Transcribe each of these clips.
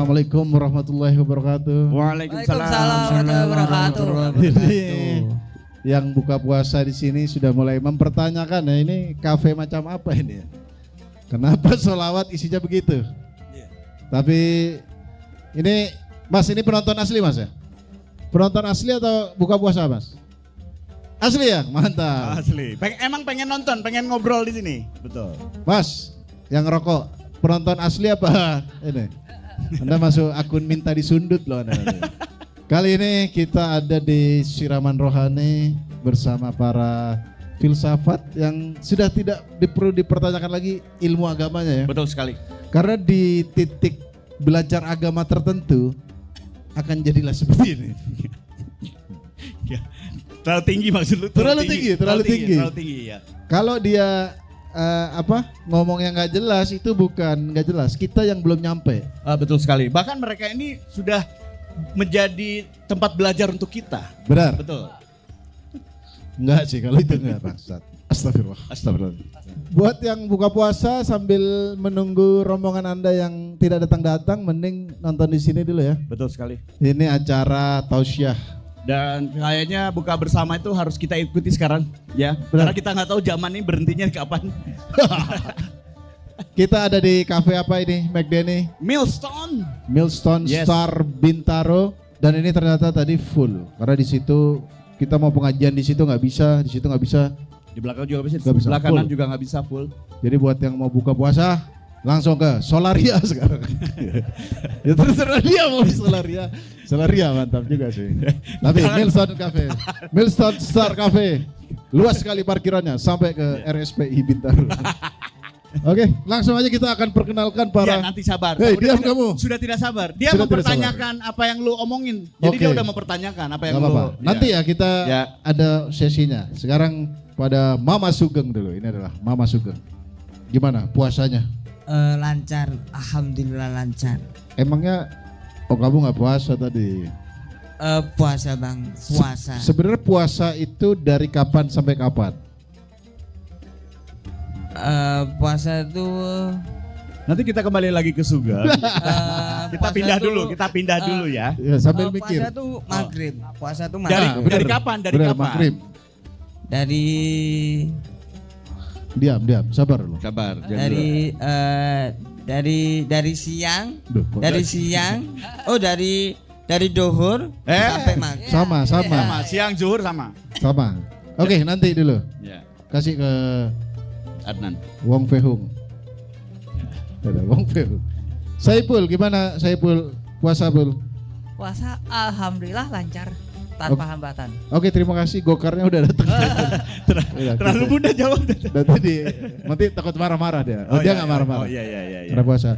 Assalamualaikum warahmatullahi wabarakatuh. Waalaikumsalam warahmatullahi wabarakatuh. Ini yang buka puasa di sini sudah mulai mempertanyakan ya, ini kafe macam apa ini ya? Kenapa sholawat isinya begitu? Tapi ini Mas, ini penonton asli Mas ya? Penonton asli atau buka puasa Mas? Asli ya? Mantap. Asli. Emang pengen nonton, pengen ngobrol di sini. Betul. Mas, yang rokok penonton asli apa? Ini. Anda masuk akun minta disundut loh Anda. Kali ini kita ada di siraman rohani bersama para filsafat yang sudah tidak perlu dipertanyakan lagi ilmu agamanya ya. Betul sekali. Karena di titik belajar agama tertentu akan jadilah seperti ini. Ya, terlalu tinggi maksud lu? Terlalu tinggi Ya. Kalau dia ngomong yang nggak jelas itu bukan nggak jelas, kita yang belum nyampe. Betul sekali. Bahkan mereka ini sudah menjadi tempat belajar untuk kita. Benar. Betul. Enggak sih kalau itu enggak bangsat. Astagfirullah. Astagfirullah. Buat yang buka puasa sambil menunggu rombongan Anda yang tidak datang-datang, mending nonton di sini dulu ya. Betul sekali. Ini acara tausiah. Dan kayaknya buka bersama itu harus kita ikuti sekarang ya. Benar. Karena kita nggak tahu zaman ini berhentinya kapan. Kita ada di kafe apa ini, McDenny? Milestone Yes. Star Bintaro, dan ini ternyata tadi full. Karena di situ kita mau pengajian di situ nggak bisa, di situ nggak bisa. Di belakang juga bisa, Nggak bisa sebelah kanan full. juga nggak bisa full. Jadi buat yang mau buka puasa langsung ke Solaria sekarang. Ya terserah dia mau di Solaria. Solaria mantap juga sih. Tapi Milestone Star Cafe. Luas sekali parkirannya sampai ke RSPI Bintaro. Oke, langsung aja kita akan perkenalkan para. Ya, nanti sabar. Hei, diam Tidak- kamu. Sudah tidak sabar. Dia Sudah tidak mempertanyakan apa yang lu omongin. Jadi Oke. dia udah mempertanyakan apa yang Gak lu. apa-apa. Nanti ya kita Ya. ada sesinya. Sekarang pada Mama Sugeng dulu. Ini adalah Mama Sugeng. Gimana puasanya? Lancar, alhamdulillah lancar. Emangnya kamu nggak puasa tadi? Puasa bang, puasa. Sebenarnya puasa itu dari kapan sampai kapan? Puasa itu Nanti kita kembali lagi ke Sugeng. Kita puasa pindah tuh, dulu, kita pindah dulu ya. Ya sambil mikir. Puasa tuh maghrib. Puasa tuh Dari maghrib. bener. dari kapan? Dari Bener, kapan? maghrib. Dari Diam, sabar lu. Sabar. dari siang, Duh, kok dari nggak- siang. Oh dari dohur sampai maghrib. Sama. Sama, siang zuhur sama. Oke, nanti dulu. Ya. Kasih ke Adnan. Wong Fehung. Ada Wong Fehung. Saipul, gimana Saipul puasa Pul? Puasa alhamdulillah lancar tanpa hambatan. Oke, terima kasih. Gokarnya udah datang. Udah, Terlalu kita- mudah jawab. nanti takut marah-marah dia. Dia nggak marah-marah. Oh iya. Karena puasa.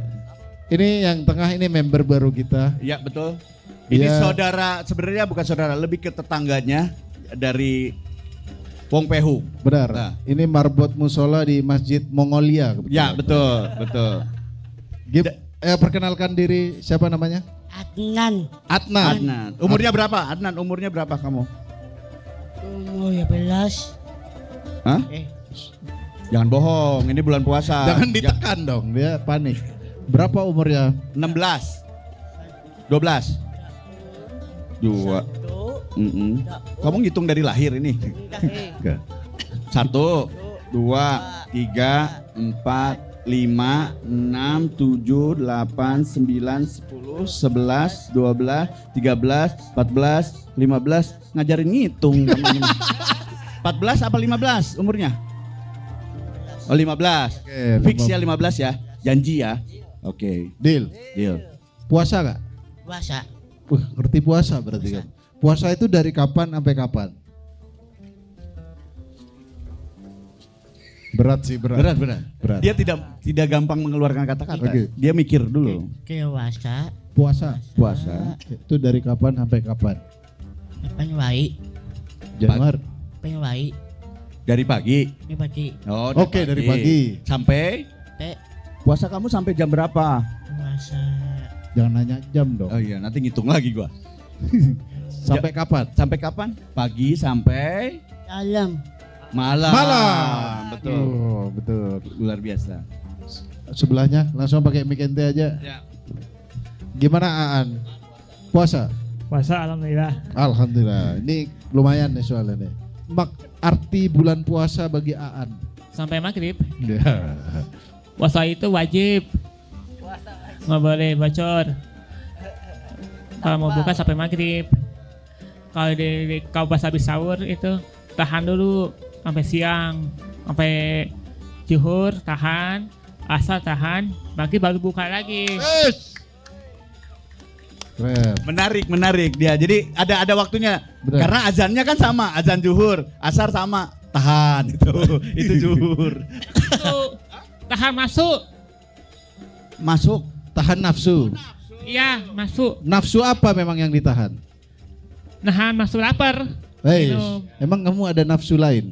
Ini yang tengah ini member baru kita. Iya betul. Ini Dia- saudara, sebenarnya bukan saudara, lebih ke tetangganya dari Wong Pehu. Benar. Nah. Ini marbot musola di Masjid Mongolia. Ya kebetulan. betul. Perkenalkan diri, siapa namanya? Adnan, Adnan. Umurnya berapa? Adnan, umurnya berapa kamu? umur 11. Hah? Jangan bohong, ini bulan puasa. Jangan ditekan dong, dia panik. Berapa umurnya? 16. 12. 2. Kamu ngitung dari lahir ini. 1, 2, 3, 4, 5, 6, 7, 8, 9, 10, 11, 12, 13, 14, 15. Ngajarin ngitung. 14 apa 15 umurnya? Oh 15. Oke, Fix ya 15 ya. Janji ya. Oke. Deal. Puasa gak? Puasa. Ngerti puasa berarti kan? Puasa itu dari kapan sampai kapan? Berat sih, berat. Berat. Berat. Dia tidak gampang mengeluarkan kata-kata. Oke. Dia mikir dulu. Puasa. Puasa. Itu dari kapan sampai kapan? Penwai. Januari. Penwai. Dari pagi. Ini pagi. Oh, Oke, dari pagi. Sampai Teh. puasa kamu sampai jam berapa? Puasa. Jangan nanya jam dong. Oh iya, nanti ngitung lagi gua. Sampai kapan? Sampai kapan? Pagi sampai Dalam. malam. Betul. Oh, betul. Luar biasa. Sebelahnya langsung pakai mic ente aja. Ya. Gimana Aan? Puasa? Puasa alhamdulillah. Alhamdulillah. Ini lumayan nih soalnya nih. Arti bulan puasa bagi Aan? Sampai maghrib. Ya. Puasa itu wajib. Nggak boleh bocor. Kalau mau buka sampai maghrib. Kalau kau pas habis sahur itu tahan dulu sampai siang, sampai zuhur tahan, asar tahan, maghrib baru buka lagi. Keren. Menarik dia. Jadi ada waktunya. Benar. Karena azannya kan sama, azan zuhur, asar sama. Tahan itu zuhur. Itu tahan masuk. Masuk. Tahan nafsu. Iya masuk. Nafsu apa memang yang ditahan? Nahan masuk lapar. Hei, Minum. emang kamu ada nafsu lain?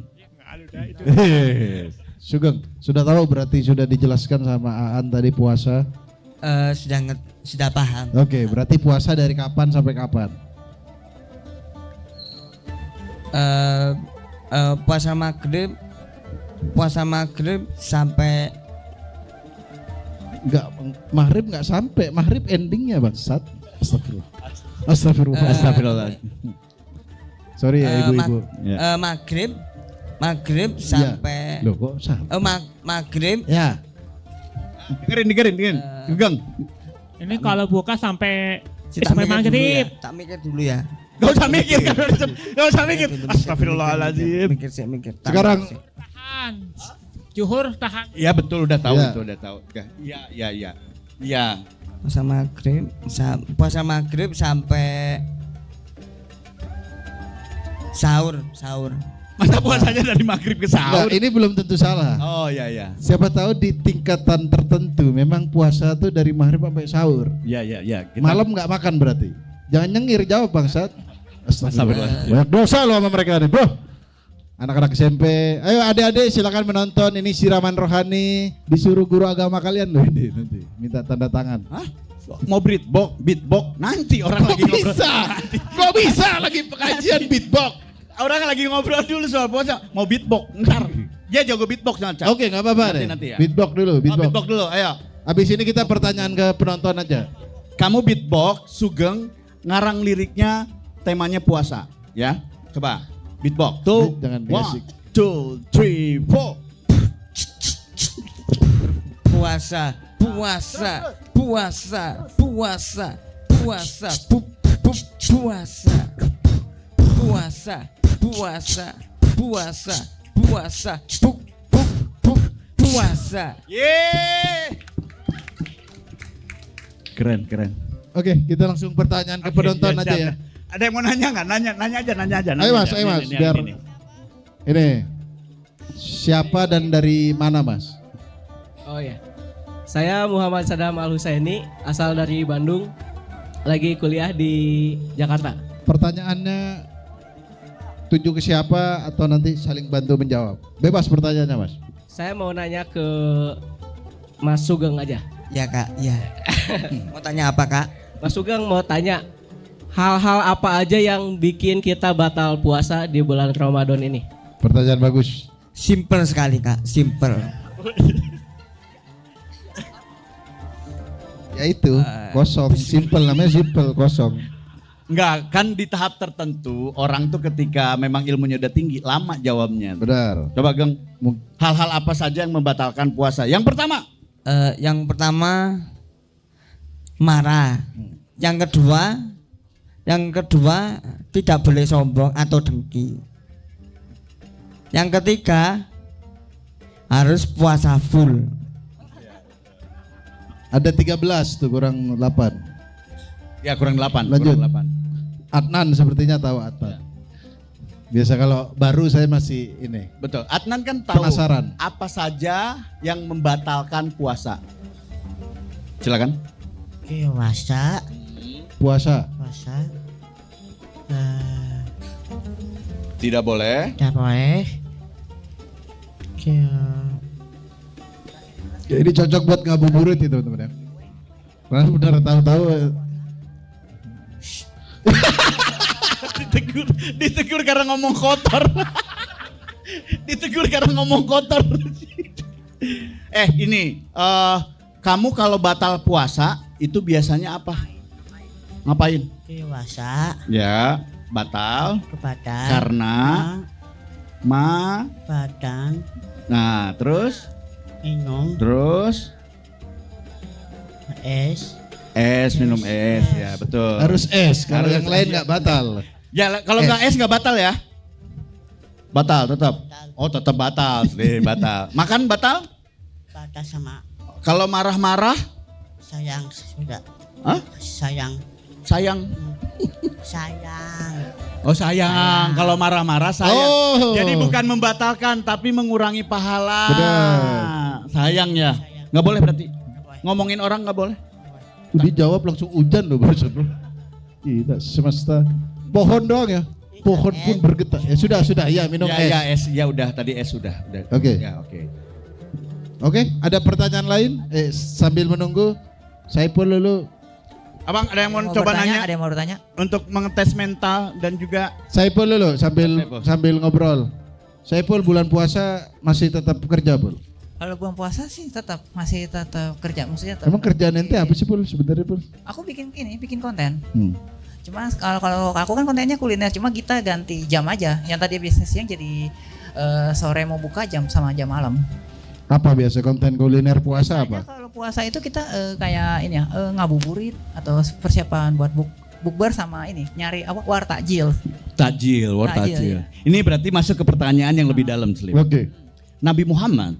Sugeng, sudah tahu berarti sudah dijelaskan sama Aan tadi puasa. Sudah paham. Oke, berarti puasa dari kapan sampai kapan? Puasa maghrib sampai Enggak sampai, maghrib endingnya bangsat. Astagfirullah. Astagfirullah. Astagfirullah. Sorry ya ibu-ibu. maghrib sampai Loh kok sampai? maghrib Ya. Dengerin. Geng. Ini kalau buka sampai tak sampai mikir dulu maghrib. ya, tak mikir dulu ya. Gak usah mikir kan. Gak usah mikir. Astagfirullahaladzim. Mikir. Sekarang Tahan. Zuhur tahan. Iya betul, udah tahu Ya. itu, udah tahu. Iya. Puasa maghrib sampai sahur. Masa puasanya dari maghrib ke enggak, sahur? ini belum tentu salah. Oh iya. Siapa tahu di tingkatan tertentu memang puasa tuh dari maghrib sampai sahur. Iya. Malam nggak makan berarti. Jangan nyengir, jawab bangsat. Astagfirullah. Banyak dosa lo sama mereka nih, bro. Anak-anak SMP, ayo adik-adik silakan menonton, ini siraman rohani, disuruh guru agama kalian loh ini nanti minta tanda tangan. Hah? Mau beatbox nanti orang lagi ngobrol. Kok bisa lagi pengajian beatbox? Orang lagi ngobrol dulu soal puasa, mau beatbox ntar. Dia jago beatbox nanti. Oke, nggak apa-apa deh. Nanti ya. Beatbox dulu, Beatbox dulu, ayo. Abis ini kita pertanyaan ke penonton aja. Kamu beatbox, Sugeng ngarang liriknya temanya puasa, ya. Coba beatbox. Tuh. Jangan berisik. 1, 2, 3, 4. Puasa Yeay. Keren. Oke, kita langsung pertanyaan ke penonton aja ya. Ada yang mau nanya nggak? Nanya aja. Ayo mas, biar ini siapa dan dari mana mas? Oh ya, saya Muhammad Sadam Al Husaini, asal dari Bandung, lagi kuliah di Jakarta. Pertanyaannya tuju ke siapa atau nanti saling bantu menjawab? Bebas pertanyaannya mas. Saya mau nanya ke Mas Sugeng aja. Ya kak, ya. Mau tanya apa kak? Mas Sugeng mau tanya, hal-hal apa aja yang bikin kita batal puasa di bulan Ramadan ini? Pertanyaan bagus. Simple sekali kak, simple. Ya itu kosong, simple namanya simple kosong. Enggak, kan di tahap tertentu orang tuh ketika memang ilmunya udah tinggi lama jawabnya. Benar. Coba Geng, hal-hal apa saja yang membatalkan puasa? Yang pertama Marah. Yang kedua tidak boleh sombong atau dengki. Yang ketiga harus puasa full. Ada 13 tuh kurang 8. ya kurang 8. Lanjut. Kurang 8. Adnan sepertinya tahu Adnan. Biasa kalau baru saya masih ini. Betul. Adnan kan tahu Penasaran. apa saja yang membatalkan puasa. Silakan. Puasa. Puasa. Tidak boleh. Tidak boleh. Ya, ini cocok buat ngabuburit itu teman-teman ya. Karena benar tahu-tahu ditegur karena ngomong kotor. Ditegur karena ngomong kotor. Ini kamu kalau batal puasa itu biasanya apa? Ngapain? puasa Ya, batal kepada karena badan Nah, terus minum es minum es ya, betul. Harus es, kalau Harus yang lain es. nggak batal. Ya, kalau nggak es nggak batal ya? Batal tetap. Oh, tetap batal, batal. Makan batal? badan sama Kalau marah-marah, sayang sudah Hah? sayang sayang. sayang Oh, sayang. Kalau marah-marah sayang. Oh. Jadi bukan membatalkan tapi mengurangi pahala. Benar. Sayang ya. Nggak boleh berarti. Ngomongin orang nggak boleh. Dijawab langsung hujan loh barusan bro. Kita semesta. Pohon doang ya. Pohon pun bergetar. Ya sudah ya minum Ya, es. ya es. Ya udah tadi es sudah. Oke. Ya, oke. Oke, ada pertanyaan lain? Sambil menunggu, Saipul dulu. Abang ada yang mau Mau coba bertanya, nanya ada yang mau bertanya? untuk mengetes mental dan juga Saipul dulu Saipul. sambil ngobrol. Saipul bulan puasa masih tetap kerja, Pul? Kalau bulan puasa sih masih tetap kerja, maksudnya tetap. Emang kerjaan ente apa sih, Pul, sebenarnya, Pul? Aku bikin konten. Cuma kalau aku kan kontennya kuliner, cuma kita ganti jam aja. Yang tadi bisnis siang jadi sore mau buka jam sama jam malam. Apa biasa konten kuliner puasa Biasanya apa? kalau puasa itu kita kayak ini ya, ngabuburit atau persiapan buat bukber sama ini nyari apa war takjil. takjil, war Takjil, takjil. ya. Ini berarti masuk ke pertanyaan yang lebih dalam, Slim. Oke. Nabi Muhammad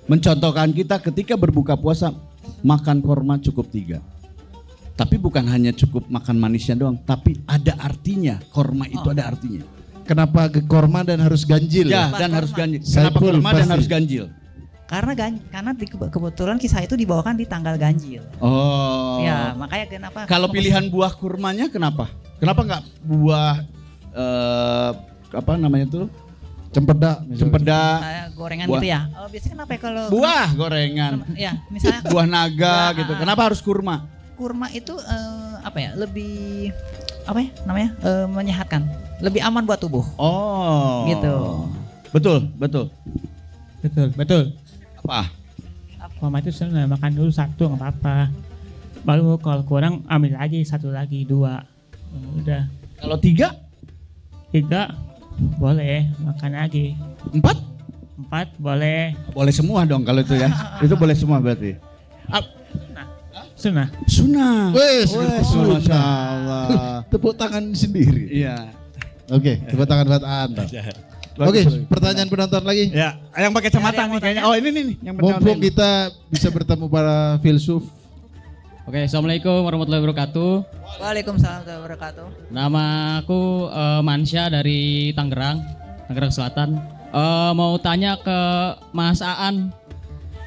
mencontohkan kita ketika berbuka puasa makan korma cukup 3. Tapi bukan hanya cukup makan manisnya doang, tapi ada artinya. Korma itu ada artinya. Kenapa korma dan harus ganjil? Ya, Kenapa dan korma? harus ganjil. Kenapa Saipul korma dan pasti. harus ganjil? Karena kebetulan kisah itu dibawakan di tanggal ganjil. Oh. Ya, makanya kenapa? Kalau pilihan buah kurmanya kenapa? Kenapa nggak buah apa namanya tuh? Cempedak. misalnya. Cempedak, gorengan buah. gitu ya. Oh, biasanya kenapa ya kalau buah gorengan, ya, misalnya buah naga Ya, gitu. Kenapa harus kurma? kurma itu apa ya? Lebih apa ya namanya? Menyehatkan. Lebih aman buat tubuh. Oh. Gitu. Betul. Betul. Apa? Mama itu senang makan dulu satu nggak apa-apa. Baru kalau kurang ambil lagi satu lagi 2. Udah Kalau 3? 3 boleh makan lagi. 4? 4 boleh. Boleh semua dong kalau itu ya. Itu boleh semua berarti. Sunnah. Sunnah. Wes, Masya sunnah. Allah. Tepuk tangan sendiri. Iya. Oke, tepuk tangan buat Anda. Oke, pertanyaan penonton lagi. Ya, yang pakai kacamata Ada yang nih mau kayaknya. tanya? Oh, ini nih yang Mumpung kita bisa bertemu para filsuf. Oke, assalamualaikum warahmatullahi wabarakatuh. Waalaikumsalam warahmatullahi wabarakatuh. Nama aku Mansya dari Tangerang Selatan. Mau tanya ke Mas Aan,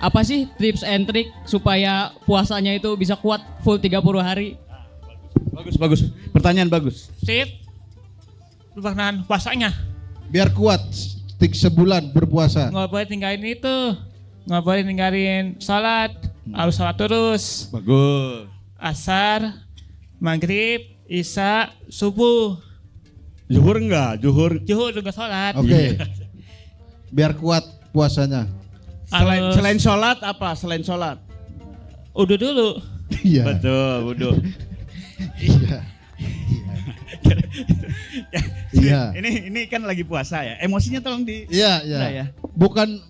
apa sih tips and trick supaya puasanya itu bisa kuat full 30 hari? Bagus. Pertanyaan bagus. Sip. Berbahan puasanya. Biar kuat sebulan berpuasa. Nggak boleh tinggalin itu. Nggak boleh tinggalin sholat. Harus sholat terus. Bagus. Asar, maghrib, isya, subuh. Zuhur enggak? Zuhur. Juhur juga sholat. Oke. Biar kuat puasanya. Harus Selain sholat apa? Selain sholat. udu dulu. Iya. Betul, wudhu. Iya. Iya. Ini kan lagi puasa ya. Emosinya tolong di. Iya, Udah iya. ya.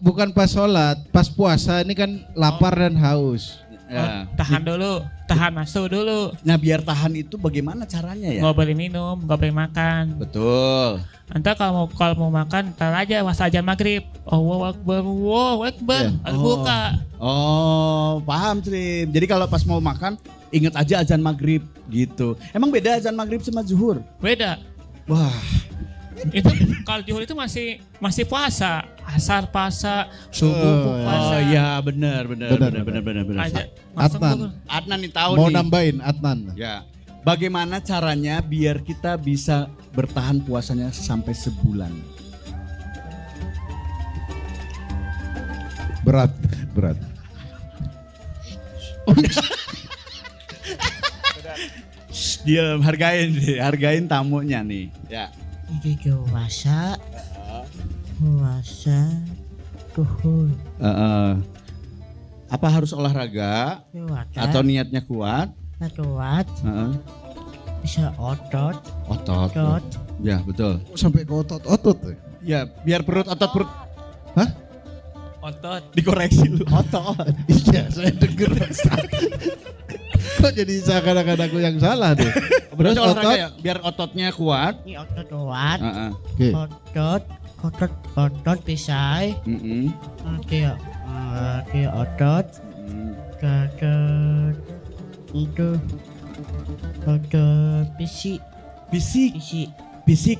Bukan pas sholat, pas puasa ini kan lapar dan haus. Ya. Tahan dulu, tahan nafsu dulu. Nah, biar tahan itu bagaimana caranya ya? Nggak boleh minum, nggak boleh makan. Betul. Nanti kalau mau makan, ntar aja pas azan maghrib. Allahu Akbar, Allahu Akbar. Iya. Harus buka. Oh, paham Trim. Jadi kalau pas mau makan, ingat aja azan maghrib gitu. Emang beda azan maghrib sama zuhur? Beda. Wah, Itu kalau juhur itu masih puasa. Asar puasa, subuh puasa. oh iya benar. Aja. Adnan. Adnan nih tahu Mau nih. nambahin Adnan. Ya. Bagaimana caranya biar kita bisa bertahan puasanya sampai sebulan? Berat. Dia hargain tamunya nih. Ya. Ini puasa tuhur Apa harus olahraga puasa atau niatnya kuat? kuat Heeh. bisa otot, Otot. otot, Ya, betul. Sampai ke otot-otot. Ya, biar otot perut Otot. dikoreksi lu. Otot. Iya, saya denger. Kok jadi seakan-akan aku yang salah deh. Terus Berarti olahraga otot. ya, biar ototnya kuat. ini otot kuat, Heeh. Oke. otot bisa, Mm-mm. oke, otot, otot, itu, otot fisik, Fisik, fisik, fisik.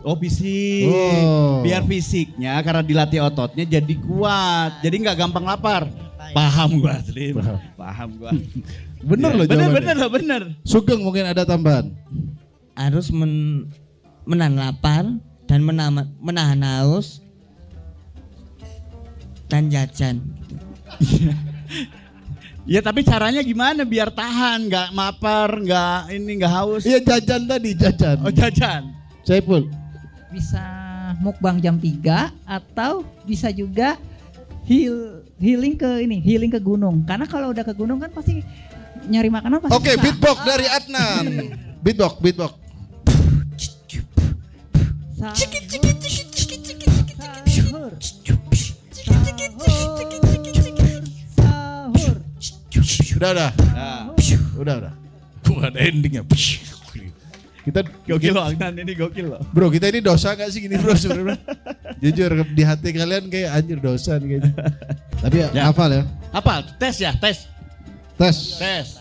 Oh, fisik. Oh. Biar fisiknya karena dilatih ototnya jadi kuat. Jadi nggak gampang lapar. Paham gua, Slim. Paham gua. Bener loh Bener, jawabannya. bener loh, bener. Sugeng mungkin ada tambahan. Harus menahan lapar dan menahan haus dan jajan. Ya tapi caranya gimana biar tahan, nggak mapar, nggak haus. Iya jajan tadi, jajan. Oh, jajan. Saiful. Bisa mukbang jam 3 atau bisa juga healing ke gunung. Karena kalau udah ke gunung kan pasti nyari makanan pasti. Oke, susah. beatbox dari Adnan. Beatbox. Sahur. Udah. Nah, Udah. Gua ada endingnya. Kita gokil loh, Agnan ini gokil loh. Bro, kita ini dosa gak sih gini bro sebenarnya? Jujur di hati kalian kayak anjir dosa nih kayaknya. Tapi Ya. hafal ya. Apa? Tes ya, tes. Tes.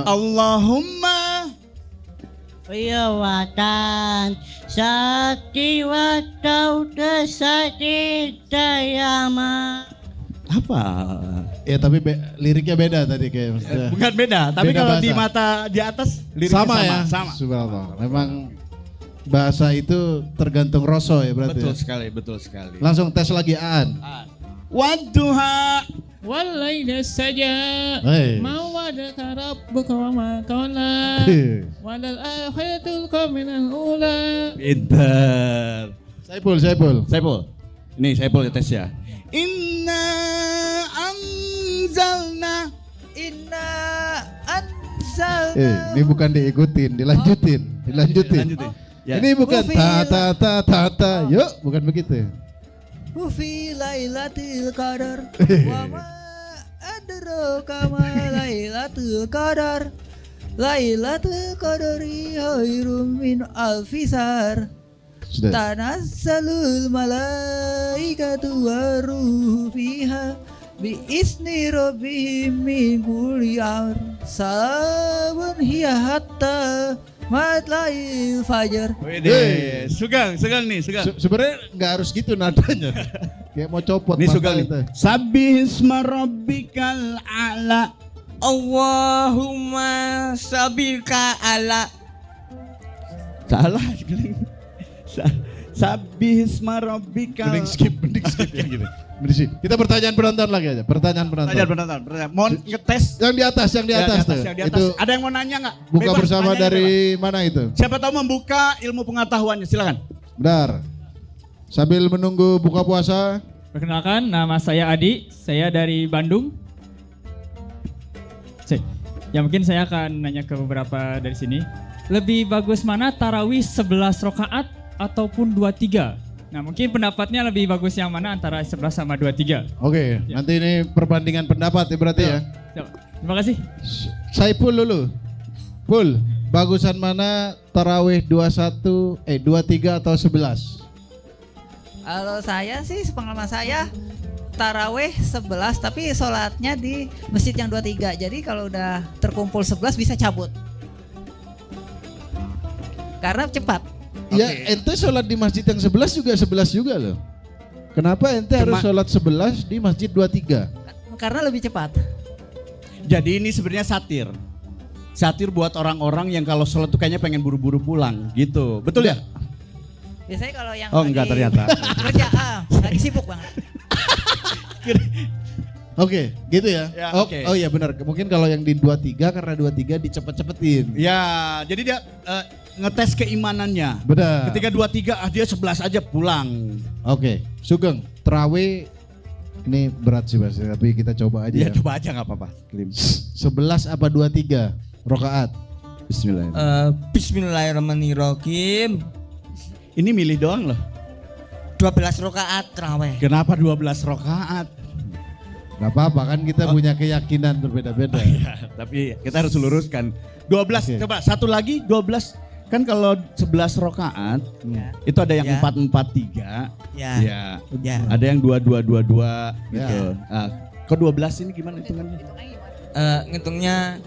Allahumma Wiyawatan Sakti Watau Desati Dayama. apa? Ya tapi liriknya beda tadi kayak maksudnya. Bukan beda, tapi Beda kalau bahasa. di mata di atas liriknya Sama ya. Sama. Subhanallah. Memang bahasa itu tergantung rasa ya berarti. Betul Ya? sekali, betul sekali. Langsung tes lagi Aan. Wadduha. Walaina saja. Hei. Mau ada karab buka wa kaula. Walal akhiratul qaminal ula. Pinter. Saiful. Saiful. Ini Saiful ya tes ya. Inna anzalna. Inna anzalna. Ini bukan diikutin, dilanjutin. Lanjutin. Ya. Ini bukan ta. Yuk, bukan begitu. Fi lailatul qadar wa ma adraka ma lailatul qadar. Lailatul qadari khairum min alfi syahr. Sudah. Tanassalul malaikatu waruhu fiha bi isni rabbihim min kulli amr. Salamun hiya hatta matla'il fajar. Wede, sugang nih, sugang. Sebenarnya nggak harus gitu nadanya. Kayak mau copot. Nih mata sugang nih. itu. Sabbihisma rabbikal a'la. Allahumma sabirka ala. Salah. Sabbihisma rabbikal. Mending skip kayak gini. Mending skip. Kita pertanyaan penonton lagi aja. Pertanyaan penonton. Pertanyaan. Mau ngetes. Yang di atas tuh. Yang di atas. Itu Ada yang mau nanya nggak? buka Bebas, bersama tanya dari bebas. mana itu? Siapa tahu membuka ilmu pengetahuannya, silakan. Bentar. Sambil menunggu buka puasa. Perkenalkan, nama saya Adi, saya dari Bandung. Ya mungkin saya akan nanya ke beberapa dari sini. Lebih bagus mana tarawih 11 rakaat ataupun 23? Nah mungkin pendapatnya lebih bagus yang mana antara 11 sama 23? Oke, nanti ini perbandingan pendapat ya berarti ya. Siap. Terima kasih. Saiful dulu. Pul, bagusan mana tarawih 23 atau 11? Kalau saya sih sepengalaman saya taraweh 11 tapi sholatnya di masjid yang 23. Jadi kalau udah terkumpul 11 bisa cabut. Karena cepat. Ya ente sholat di masjid yang 11 juga loh. Kenapa ente harus sholat 11 di masjid 23? Karena lebih cepat. Jadi ini sebenarnya satir. Satir buat orang-orang yang kalau sholat tuh kayaknya pengen buru-buru pulang gitu. Betul ya? Biasanya kalau yang Oh, enggak ternyata. kerja lagi sibuk banget. Oke, gitu ya. Ya, Oh, oke. oh iya benar. Mungkin kalau yang di 23 karena 23 dicepet-cepetin. Ya, jadi dia ngetes keimanannya. Benar. Ketika 23 dia 11 aja pulang. Oke, Sugeng, terawih ini berat sih Mas, tapi kita coba aja Ya, ya. coba aja nggak apa-apa. Klim. 11 apa 23 rakaat? Bismillahirrahmanirrahim. Bismillahirrahmanirrahim. Ini milih doang loh. 12 rakaat traweh. Kenapa 12 rakaat? Gak apa-apa kan kita punya keyakinan berbeda-beda. Tapi kita harus luruskan. 12, Oke. coba satu lagi 12. Kan kalau 11 rakaat itu ada yang Ya. 4-4-3. Ya. Ya. Ya. Ada yang 2-2-2-2 gitu. Ya. Nah, kok 12 ini gimana hitungannya? Ngitungnya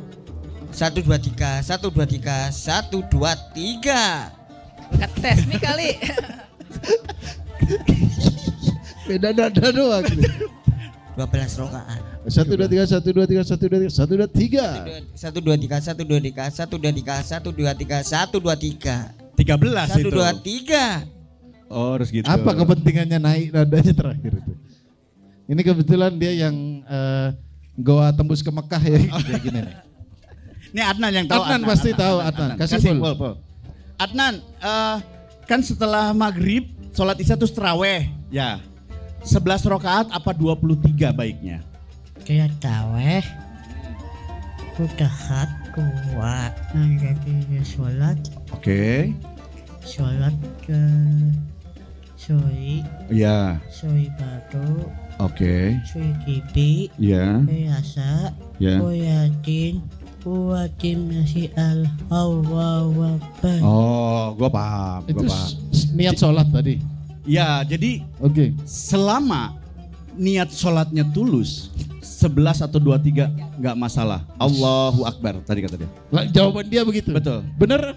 1 2 3 1 2 3 1 2 3. Tes nih kali. Beda nada doang. 12 rakaat. 1 2 3 1 2 3 1 2 3 1 2 3. 1 2 3 1 2 3 1 2 3 1 2 3 1 2 3. 13 1 itu. 2 3. Oh, harus gitu. Apa kepentingannya naik nadanya terakhir itu? Ini kebetulan dia yang goa tembus ke Mekah ya kayak gini nih. Ini Adnan yang tahu. Adnan pasti tahu, Adnan. Kasih Pul. Pul. Adnan, kan setelah maghrib sholat isya terus terawih, ya. 11 rakaat apa 23 baiknya? Kayak taweh. Kudahat kuat. Nah, jadi sholat Oke. ke soi Ya. batu, Oke. soi kipi, Ya. biasa, Ya. kuyatin nasi Allahu Akbar. Oh, gua paham. Itu niat sholat tadi. Ya, jadi Oke. selama niat sholatnya tulus 11 atau 23 nggak masalah. Allahu Akbar tadi kata dia. Lah, jawaban dia begitu. Betul. Bener?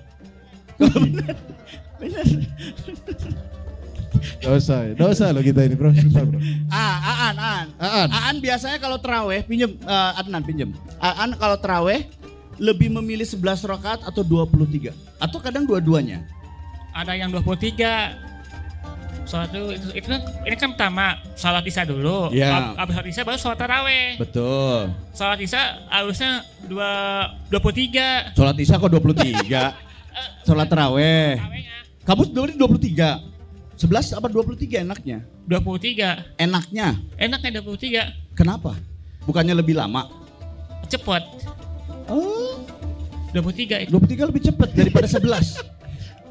Dosa loh kita ini bro. Sumpah, bro. Aan. Aan. Aan biasanya kalau terawih pinjem Adnan pinjem. Aan kalau terawih lebih memilih 11 rakaat atau 23 atau kadang dua-duanya. Ada yang 23. Sholat dulu, itu kan, ini kan pertama sholat isya dulu. Iya. Habis sholat isya baru sholat taraweh. Betul. Sholat isya harusnya 23. Sholat isya kok 23? Sholat terawih. Tarawehnya Kamu beli 23. 11 apa 23 enaknya? 23. Enaknya. Enaknya 23. Kenapa? Bukannya lebih lama? Cepet. Oh, 23 itu. 23 lebih cepat daripada 11.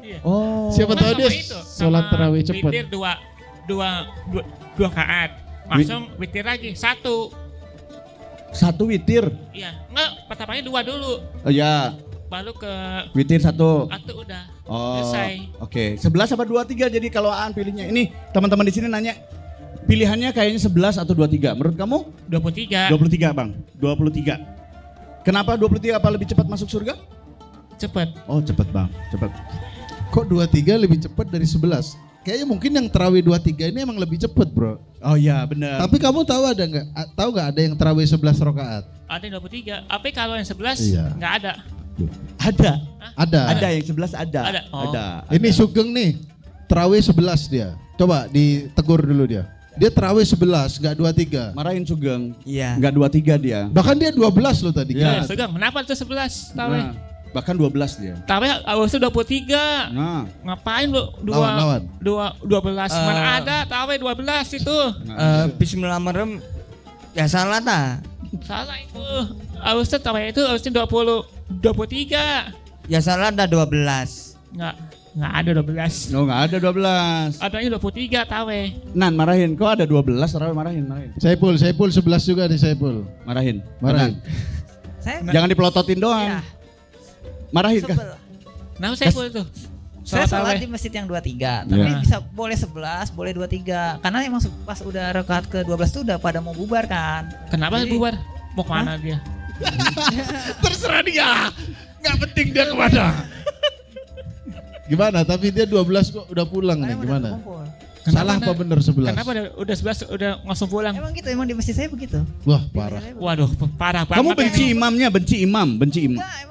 Iya. Oh. Siapa Kan tahu dia sama itu, sholat sama tarawih cepat. Witir dua rakaat. Langsung witir lagi satu. Satu witir. Iya, enggak, pertamanya 2 dulu. Oh ya, Baru ke witir satu. udah. Oh. Selesai. Oke, 11 apa 23 jadi kalau Aan pilihnya. Ini teman-teman di sini nanya pilihannya kayaknya 11 atau 23. Menurut kamu? 23. 23, Bang. 23. Kenapa 23 apa lebih cepat masuk surga? Cepet. Oh, cepat, Bang. Cepat. Kok 23 lebih cepat dari 11? Kayaknya mungkin yang terawih 23 ini emang lebih cepat bro. Oh iya, benar. Tapi kamu tahu ada nggak? Tahu nggak ada yang terawih 11 rakaat? Ada yang 23. Tapi kalau yang 11 Iya. nggak ada. Ada. Ada. Ada yang 11 ada. Ada. Oh. Ada. Ini Sugeng nih, terawih 11 dia. Coba ditegur dulu dia. Dia terawih 11, nggak 23. Marahin Sugeng. Iya. Enggak 23 dia. Bahkan dia 12 loh tadi. Iya. Ya, Sugeng, kenapa itu 11? Tarawih. Nah, bahkan 12 dia. Tarawih harusnya 23. Nah, Ngapain lu Lawan. 12? Mana ada tarawih 12 itu. Bismillahirrahmanirrahim. Ya salah ta. Salah itu. Harusnya tarawih itu harusnya 23. Ya salah ada 12. Nggak ada 12. no enggak ada 12. Adanya 23 tarawih. Nan marahin, kok ada 12 tarawih marahin. Saipul 11 juga nih Saipul. Marahin. Marahin. Saya Jangan dipelototin doang. Iya. Marahin kan? sebel. Nah, saya pun itu. Saya sholat tarawih. di masjid yang 23, tapi Iya. bisa boleh 11, boleh 23. Karena emang pas udah rakaat ke-12 tuh udah pada mau bubar kan. Kenapa Jadi- bubar? Mau kemana dia? Terserah dia. Enggak penting dia kemana. Gimana? Tapi dia 12 kok udah pulang nih. Saya udah Gimana? kumpul. Salah Kenapa apa bener 11? Kenapa udah 11 udah langsung pulang? Emang gitu, emang di masjid saya begitu. Wah Di parah. masjid saya begitu. Waduh, parah banget. Kamu benci imamnya, benci imam. Enggak,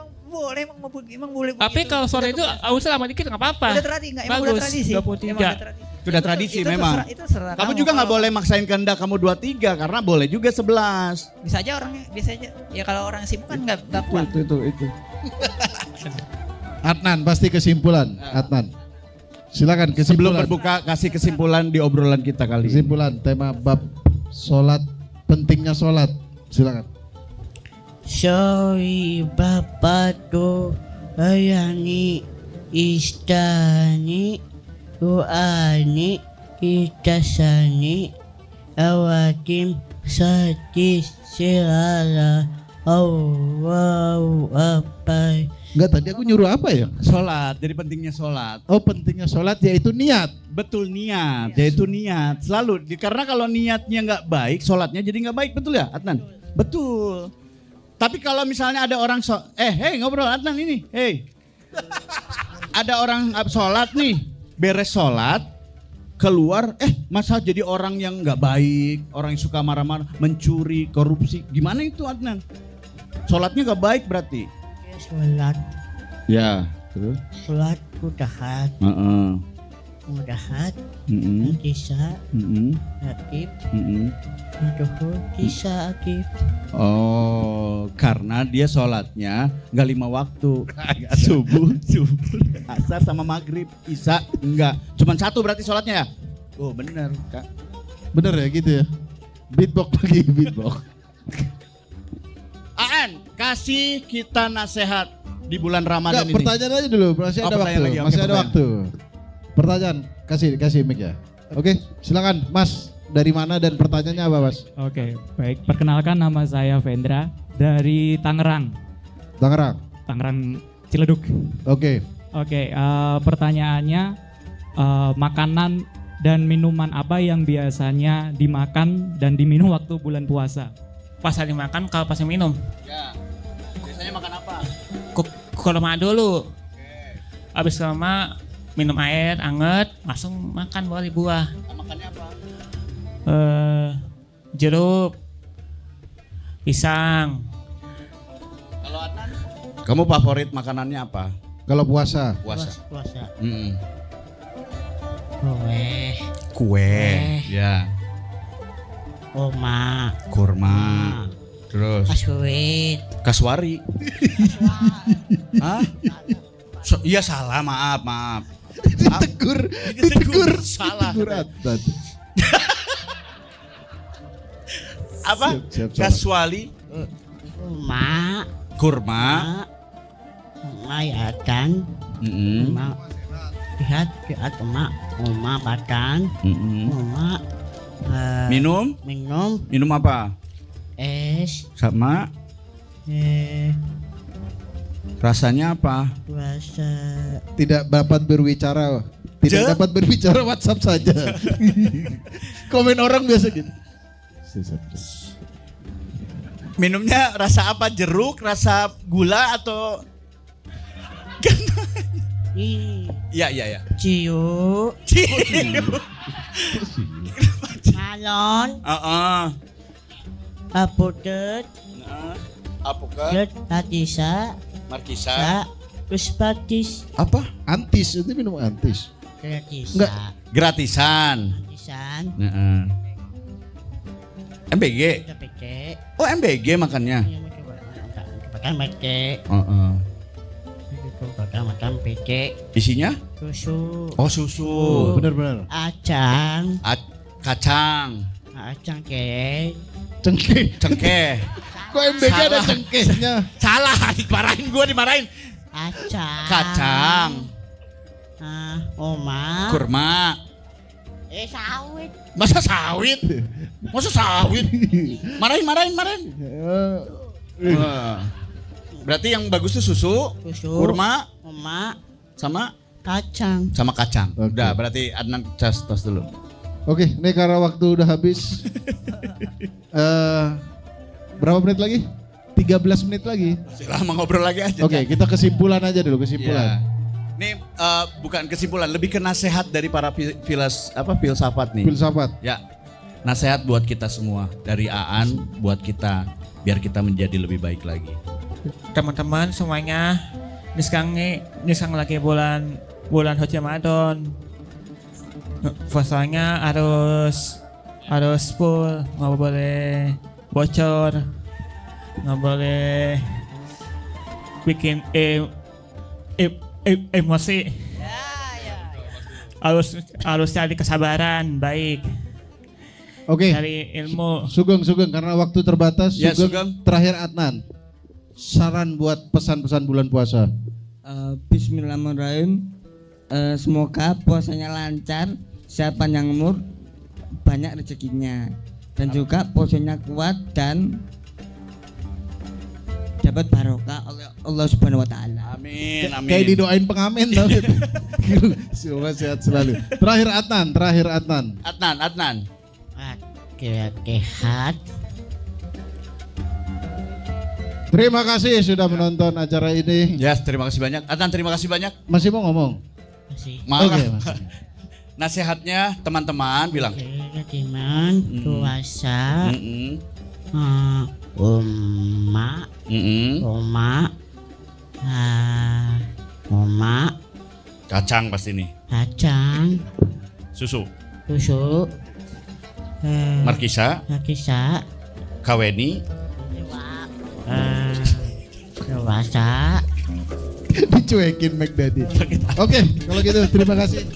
emang boleh Tapi begitu. kalau sore itu Udah harusnya lama dikit nggak apa-apa. udah tradisi, enggak emang Bagus, udah tradisi. 23. Emang udah tradisi. Sudah tradisi Itu memang. Itu serah Kamu juga nggak Kalau- boleh maksain kehendak kamu 23 karena boleh juga 11. Bisa aja orangnya, bisa aja. Ya kalau orang sibuk kan enggak kuat. Itu. Adnan pasti kesimpulan. Adnan. Silakan Sebelum kesimpulan. berbuka kasih kesimpulan di obrolan kita kali ini. Kesimpulan tema bab sholat, pentingnya sholat. Silakan. Soi bapatu Ayani istani ruani itasani awakim satis sirala Allahu Akbar. Enggak, tadi aku nyuruh apa ya? Sholat, jadi pentingnya sholat. Oh, pentingnya sholat yaitu niat. Betul, niat, yaitu niat. Selalu, karena kalau niatnya nggak baik, sholatnya jadi nggak baik, betul ya Adnan? Betul. Tapi kalau misalnya ada orang hey ngobrol Adnan ini, hey. Ada orang sholat nih, beres sholat, keluar, masa jadi orang yang nggak baik, orang yang suka marah-marah, mencuri, korupsi, gimana itu Adnan? Sholatnya nggak baik berarti. Sholat, Ya, terus? sholat kudahat, kudahat, kisah, akib, duhur, kisah, akib. Oh, karena dia sholatnya nggak 5 waktu, subuh, asar sama maghrib, isya enggak, cuman 1 berarti sholatnya ya? Oh bener Kak. Bener ya gitu ya. Beatbox lagi, beatbox. Aan, kasih kita nasihat di bulan Ramadan Enggak, ini. pertanyaan aja dulu, masih ada pertanyaan waktu. lagi, oke, Masih ada pertanyaan. waktu. Pertanyaan, kasih mic ya. Oke, silakan Mas. Dari mana dan pertanyaannya apa, Mas? Oke, baik. Perkenalkan, nama saya Vendra dari Tangerang, Tangerang. Ciledug. Oke. Oke, pertanyaannya makanan dan minuman apa yang biasanya dimakan dan diminum waktu bulan puasa? Pas hari makan, kalau pas minum. Ya. Biasanya makan apa? Kurma dulu. Habis kurma minum air anget, langsung makan buah. Makannya apa? Jeruk, pisang. Kalau Adnan? Kamu favorit makanannya apa? Kalau puasa. Puasa. Puasa. Kue. Ya. Oma, Kurma. Terus kasuit, Kaswari. Hah? Iya salah, maaf. Ditegur. Salah. Ditegur Adnan. Apa? Siap. Kaswali, oma, kurma. mayatan, oma, lihat oma batang, oma, Minum apa? es, Sama rasanya apa? puasa, Tidak dapat berbicara. Tidak dapat berbicara WhatsApp saja. Komen orang biasa gitu. Minumnya rasa apa? Jeruk, rasa gula atau? Iya. ciu, malon, apotet, Apokat, atisa, markisa, terus patis, apa? Antis, itu minum antis. Enggak. Gratisan. Atisan, MBG. kepeke, Oh MBG makannya. makan peke, makan peke, Isinya? susu, Oh susu. Benar. acang, Kacang. cengkeh, Cengkeh. Kok MBG ada Salah. cengkehnya? Salah, dimarahin. Kacang. Oma, Kurma. sawit, Masa sawit? Marahin. Wah. Berarti yang bagus tuh susu, susu, kurma, oma, sama kacang. kacang. Oke. Udah, berarti Adnan tos dulu. Oke, ini karena waktu udah habis. Berapa menit lagi? 13 menit lagi. Silahkan ngobrol lagi aja. Oke, kita kesimpulan aja dulu, kesimpulan. Ini bukan kesimpulan, lebih ke nasihat dari para filsafat nih. Filsafat. Ya, nasihat buat kita semua dari Aan buat kita biar kita menjadi lebih baik lagi. Teman-teman semuanya, ini sekarang lagi bulan Haji Ramadan. Puasanya harus full, nggak boleh bocor, nggak boleh bikin emosi. Harus cari kesabaran baik, Oke. cari ilmu. Sugeng karena waktu terbatas. Ya, Sugeng, Sugeng. terakhir Adnan. Saran buat pesan-pesan bulan puasa. Bismillahirrahmanirrahim. Semoga puasanya lancar, sehat panjang umur, banyak rezekinya, dan juga puasanya kuat dan dapat barokah oleh Allah Subhanahu wa taala. Amin, amin. Kayak didoain pengamen tau. Semoga sehat selalu. Terakhir Adnan. Adnan. Sehat. Terima kasih sudah menonton acara ini. Ya, terima kasih banyak. Adnan, terima kasih banyak. Masih mau ngomong? Masih. Maaf. Oke, masih. Nasihatnya teman-teman bilang. Teman puasa. Oma. Kacang pasti nih. Kacang. Susu. Markisa. Kaweni. Dewasa. Dicuekin Mac Daddy. Oke, kalau gitu terima kasih.